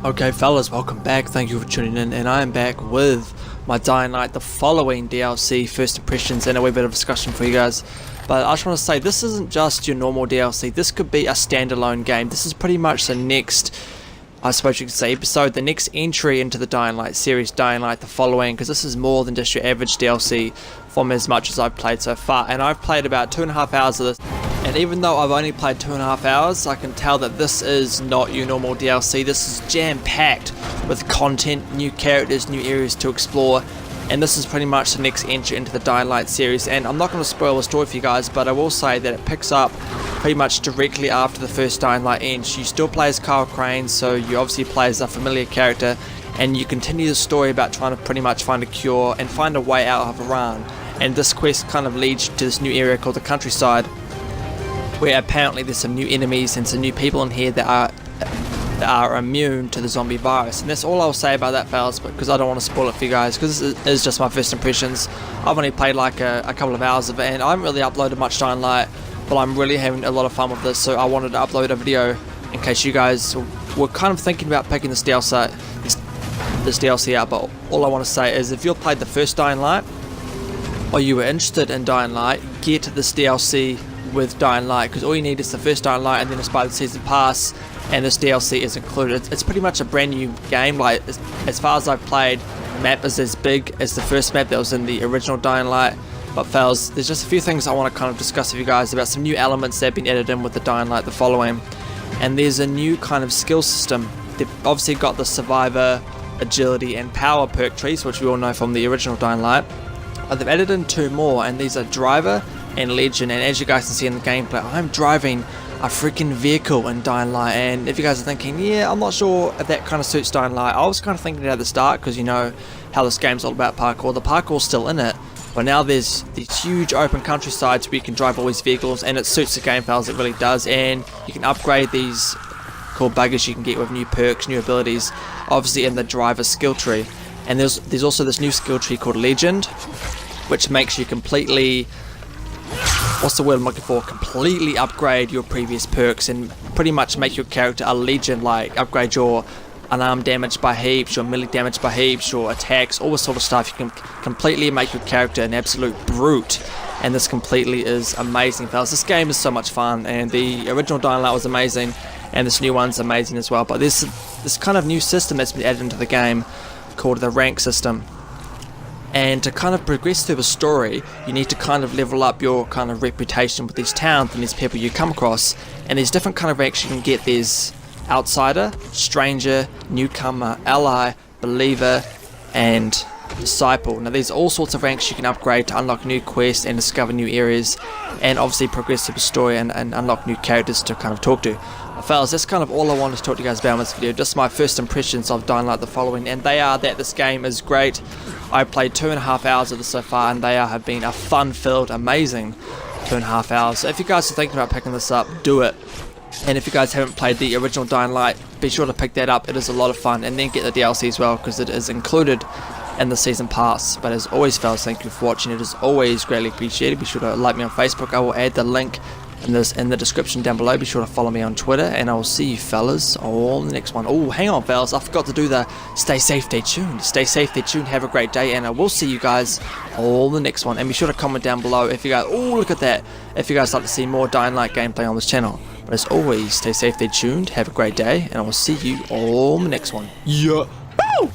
Okay fellas, welcome back, thank you for tuning in, and I am back with my Dying Light the following DLC first impressions and a wee bit of discussion for you guys. But I just want to say, this isn't just your normal DLC, this could be a standalone game. This is pretty much the next, I suppose you could say, episode, the next entry into the Dying Light series, Dying Light the following, because this is more than just your average DLC from as much as I've played so far. And I've played about 2.5 hours of this. And even though I've only played 2.5 hours, I can tell that this is not your normal DLC. This is jam-packed with content, new characters, new areas to explore, and this is pretty much the next entry into the Dying Light series. And I'm not going to spoil the story for you guys, but I will say that it picks up pretty much directly after the first Dying Light ends. You still play as Kyle Crane, so you obviously play as a familiar character, and you continue the story about trying to pretty much find a cure and find a way out of Iran. And this quest kind of leads you to this new area called the Countryside, where apparently there's some new enemies and some new people in here that are immune to the zombie virus. And that's all I'll say about that, fellas, because I don't want to spoil it for you guys, because this is just my first impressions. I've only played like a couple of hours of it, and I haven't really uploaded much Dying Light, but I'm really having a lot of fun with this, so I wanted to upload a video in case you guys were kind of thinking about picking this DLC out. But all I want to say is, if you've played the first Dying Light, or you were interested in Dying Light, get this DLC with Dying Light, because all you need is the first Dying Light and then it's by the season pass, and this DLC is included. It's pretty much a brand new game. Like, as far as I've played, the map is as big as the first map that was in the original Dying Light. But fellas, there's just a few things I want to kind of discuss with you guys about some new elements that have been added in with the Dying Light the following. And there's a new kind of skill system. They've obviously got the Survivor, Agility and Power perk trees, which we all know from the original Dying Light. But they've added in two more, and these are Driver and Legend. And as you guys can see in the gameplay, I'm driving a freaking vehicle in Dying Light, and if you guys are thinking, yeah, I'm not sure if that kind of suits Dying Light, I was kind of thinking it at the start, because you know how this game's all about parkour. The parkour's still in it, but now there's these huge open countrysides where you can drive all these vehicles, and it suits the game, fellas, it really does. And you can upgrade these cool buggers you can get with new perks, new abilities, obviously in the driver skill tree. And there's also this new skill tree called Legend, which makes you completely, what's the word I'm looking for, completely upgrade your previous perks and pretty much make your character a legend. Like, upgrade your unarmed damage by heaps, your melee damage by heaps, your attacks, all this sort of stuff. You can completely make your character an absolute brute, and this completely is amazing, fellas. This game is so much fun, and the original Dying Light was amazing, and this new one's amazing as well. But there's this kind of new system that's been added into the game called the rank system. And to kind of progress through the story, you need to kind of level up your kind of reputation with these towns and these people you come across. And there's different kind of ranks you can get. There's Outsider, Stranger, Newcomer, Ally, Believer, and Disciple. Now there's all sorts of ranks you can upgrade to unlock new quests and discover new areas, and obviously progress through the story and unlock new characters to kind of talk to. Fellas, that's kind of all I wanted to talk to you guys about in this video. Just my first impressions of Dying Light the following, and they are that this game is great. I played 2.5 hours of this so far, and they have been a fun-filled, amazing 2.5 hours. So if you guys are thinking about picking this up, do it. And if you guys haven't played the original Dying Light, be sure to pick that up. It is a lot of fun, and then get the DLC as well, because it is included in the season pass. But as always, fellas, thank you for watching. It is always greatly appreciated. Be sure to like me on Facebook. I will add the link in the description down below. Be sure to follow me on Twitter, and I will see you fellas on the next one. Oh, hang on, fellas, I forgot to do the stay safe, stay tuned. Stay safe, stay tuned, have a great day, and I will see you guys on the next one. And be sure to comment down below if you guys, oh, look at that, if you guys like to see more Dying Light gameplay on this channel. But as always, stay safe, stay tuned, have a great day, and I will see you on the next one. Yeah. Woo!